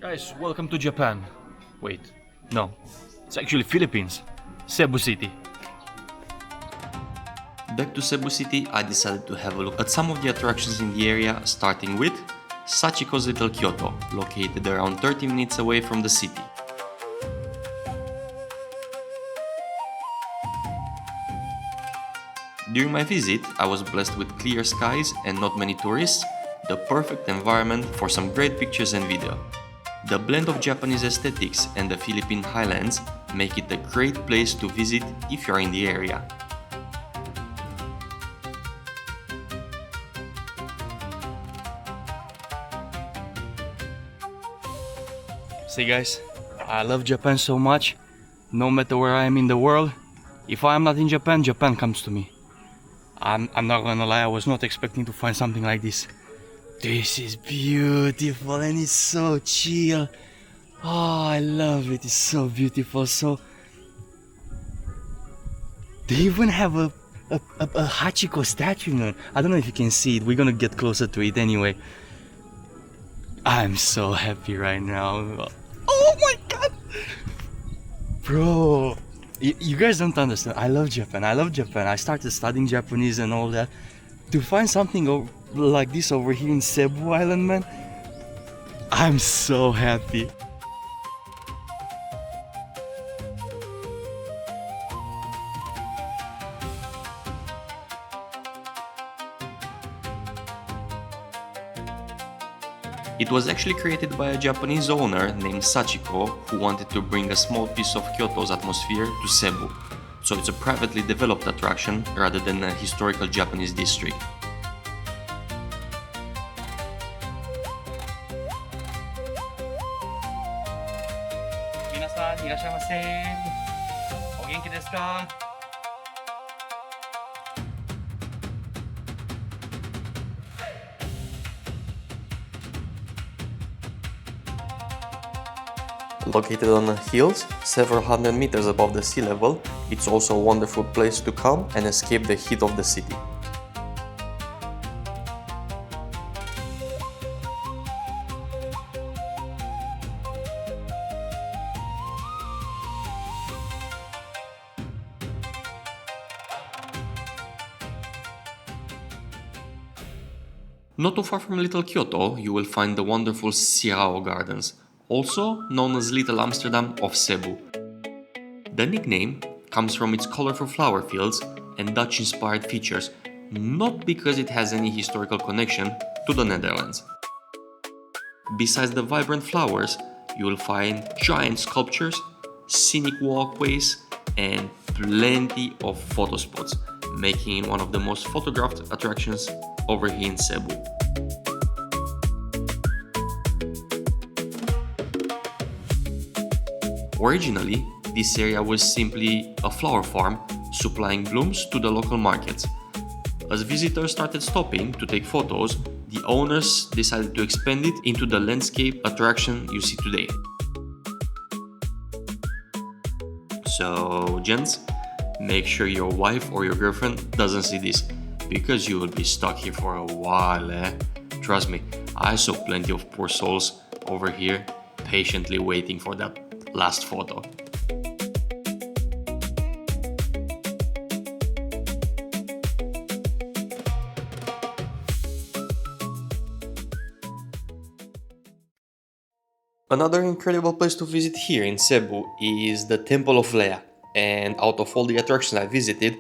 Guys, welcome to Japan. Wait, no, it's actually Philippines. Cebu City. Back to Cebu City, I decided to have a look at some of the attractions in the area, starting with Sachiko's Little Kyoto, located around 30 minutes away from the city. During my visit, I was blessed with clear skies and not many tourists, the perfect environment for some great pictures and video. The blend of Japanese aesthetics and the Philippine highlands make it a great place to visit if you're in the area. See guys, I love Japan so much. No matter where I am in the world, if I am not in Japan, Japan comes to me. I'm not gonna lie, I was not expecting to find something like this. This is beautiful and it's so chill. Oh, I love it. It's so beautiful. So they even have a Hachiko statue. I don't know if you can see it. We're gonna get closer to it anyway. I'm so happy right now. Oh my god, bro! You guys don't understand. I love Japan. I love Japan. I started studying Japanese and all that. To find something like this over here in Cebu Island, man, I'm so happy. It was actually created by a Japanese owner named Sachiko who wanted to bring a small piece of Kyoto's atmosphere to Cebu. So it's a privately developed attraction rather than a historical Japanese district. Minasan, irashaimase. O genki desu ka? Located on the hills, several hundred meters above the sea level, it's also a wonderful place to come and escape the heat of the city. Not too far from Little Kyoto, you will find the wonderful Sirao Gardens, also known as Little Amsterdam of Cebu. The nickname comes from its colorful flower fields and Dutch-inspired features, not because it has any historical connection to the Netherlands. Besides the vibrant flowers, you will find giant sculptures, scenic walkways, and plenty of photo spots, making it one of the most photographed attractions over here in Cebu. Originally, this area was simply a flower farm supplying blooms to the local markets. As visitors started stopping to take photos, the owners decided to expand it into the landscape attraction you see today. So, gents, make sure your wife or your girlfriend doesn't see this, because you will be stuck here for a while, eh? Trust me, I saw plenty of poor souls over here patiently waiting for that last photo. Another incredible place to visit here in Cebu is the Temple of Leah, and out of all the attractions I visited,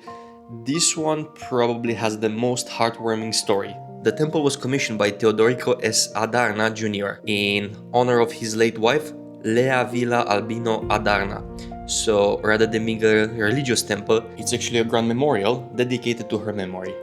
this one probably has the most heartwarming story. The temple was commissioned by Teodorico S. Adarna Jr. in honor of his late wife, Leah Villa Albino Adarna. So rather than being a religious temple, it's actually a grand memorial dedicated to her memory.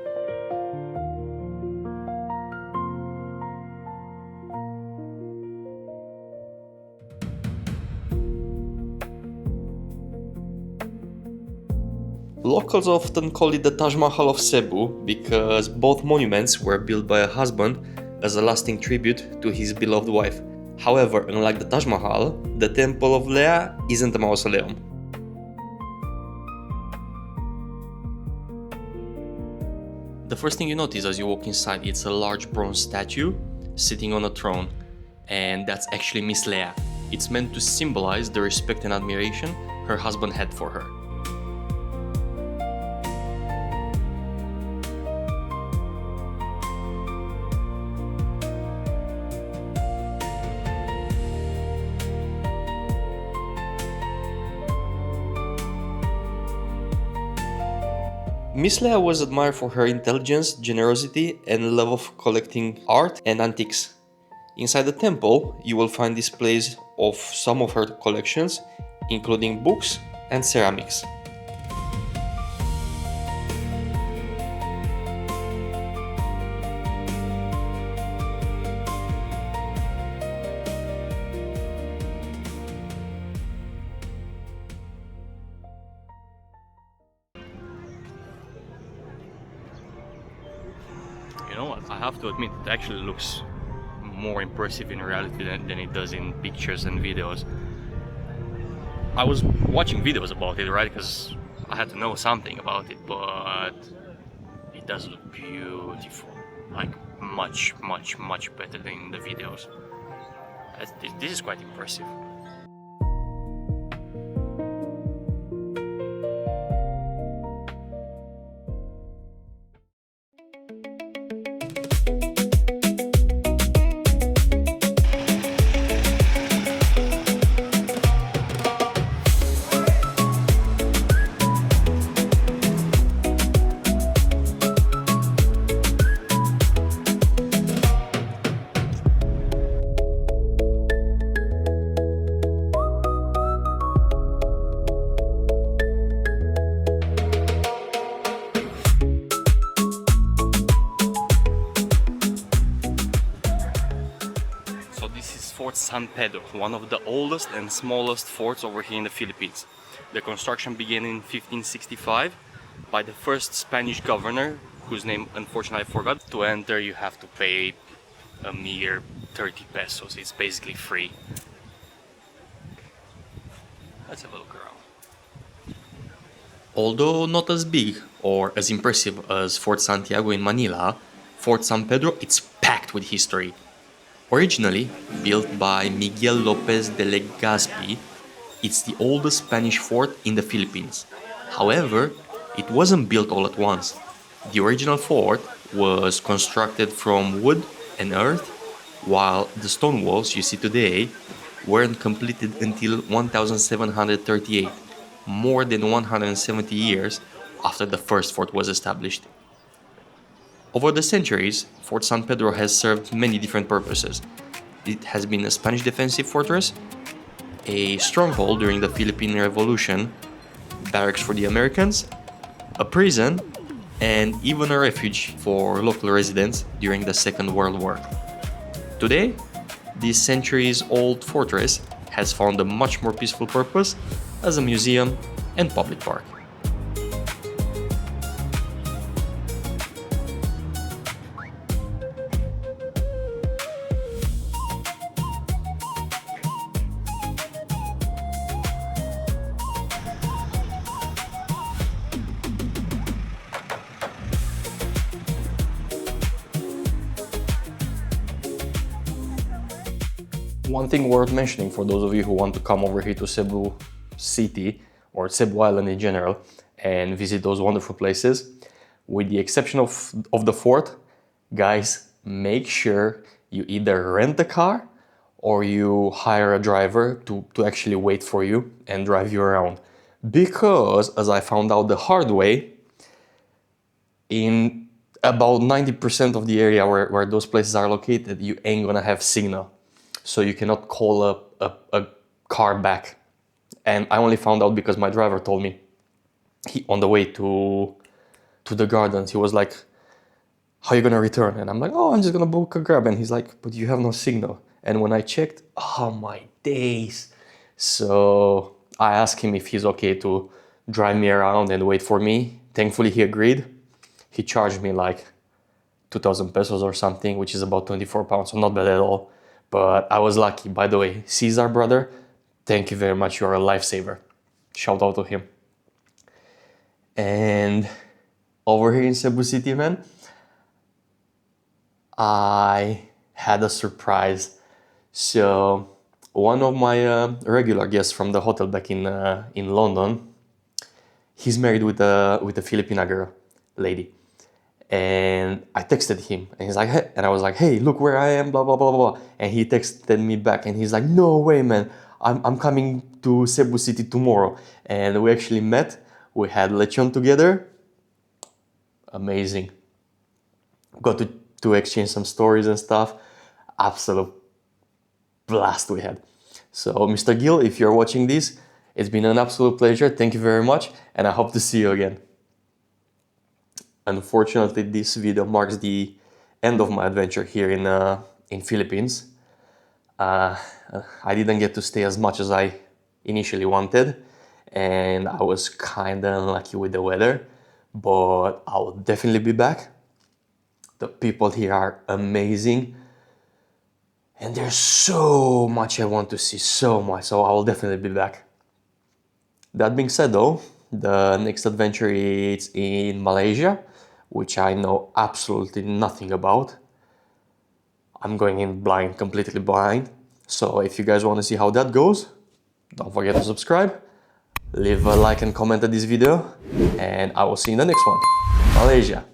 Locals often call it the Taj Mahal of Cebu because both monuments were built by a husband as a lasting tribute to his beloved wife. However, unlike the Taj Mahal, the Temple of Leah isn't a mausoleum. The first thing you notice as you walk inside, it's a large bronze statue sitting on a throne. And that's actually Miss Leah. It's meant to symbolize the respect and admiration her husband had for her. Miss Leah was admired for her intelligence, generosity, and love of collecting art and antiques. Inside the temple, you will find displays of some of her collections, including books and ceramics. You know what? I have to admit, it actually looks more impressive in reality than it does in pictures and videos. I was watching videos about it, right? Because I had to know something about it, but it does look beautiful. Like much better than in the videos. This is quite impressive. Fort San Pedro, one of the oldest and smallest forts over here in the Philippines. The construction began in 1565 by the first Spanish governor, whose name unfortunately I forgot. To enter you have to pay a mere 30 pesos, it's basically free. Let's have a look around. Although not as big or as impressive as Fort Santiago in Manila, Fort San Pedro it's packed with history. Originally built by Miguel Lopez de Legazpi, it's the oldest Spanish fort in the Philippines. However, it wasn't built all at once. The original fort was constructed from wood and earth, while the stone walls you see today weren't completed until 1738, more than 170 years after the first fort was established. Over the centuries, Fort San Pedro has served many different purposes. It has been a Spanish defensive fortress, a stronghold during the Philippine Revolution, barracks for the Americans, a prison, and even a refuge for local residents during the Second World War. Today, this centuries-old fortress has found a much more peaceful purpose as a museum and public park. One thing worth mentioning for those of you who want to come over here to Cebu City or Cebu Island in general and visit those wonderful places, with the exception of the fort, guys, make sure you either rent a car or you hire a driver to actually wait for you and drive you around. Because, as I found out the hard way, in about 90% of the area where those places are located, you ain't gonna have signal. So you cannot call a car back. And I only found out because my driver told me. On the way to the gardens, he was like, how are you gonna return? And I'm like, oh, I'm just gonna book a Grab. And he's like, but you have no signal. And when I checked, oh my days. So I asked him if he's okay to drive me around and wait for me. Thankfully he agreed. He charged me like 2,000 pesos or something, which is about 24 pounds, so not bad at all. But I was lucky. By the way, Cesar, brother, thank you very much. You're a lifesaver. Shout out to him. And over here in Cebu City, man, I had a surprise. So one of my regular guests from the hotel back in London, he's married with a Filipina girl, lady. And I texted him and he's like, hey, and I was like, hey, look where I am, blah, blah, blah, blah. And he texted me back and he's like, no way, man. I'm coming to Cebu City tomorrow. And we actually met. We had lechon together. Amazing. Got to exchange some stories and stuff. Absolute blast we had. So, Mr. Gill, if you're watching this, it's been an absolute pleasure. Thank you very much. And I hope to see you again. Unfortunately, this video marks the end of my adventure here in Philippines. I didn't get to stay as much as I initially wanted, and I was kinda unlucky with the weather, but I will definitely be back. The people here are amazing, and there's so much I want to see, so much, so I will definitely be back. That being said though, the next adventure is in Malaysia, which I know absolutely nothing about. I'm going in blind, completely blind. So if you guys want to see how that goes, don't forget to subscribe, leave a like and comment on this video, and I will see you in the next one. Malaysia.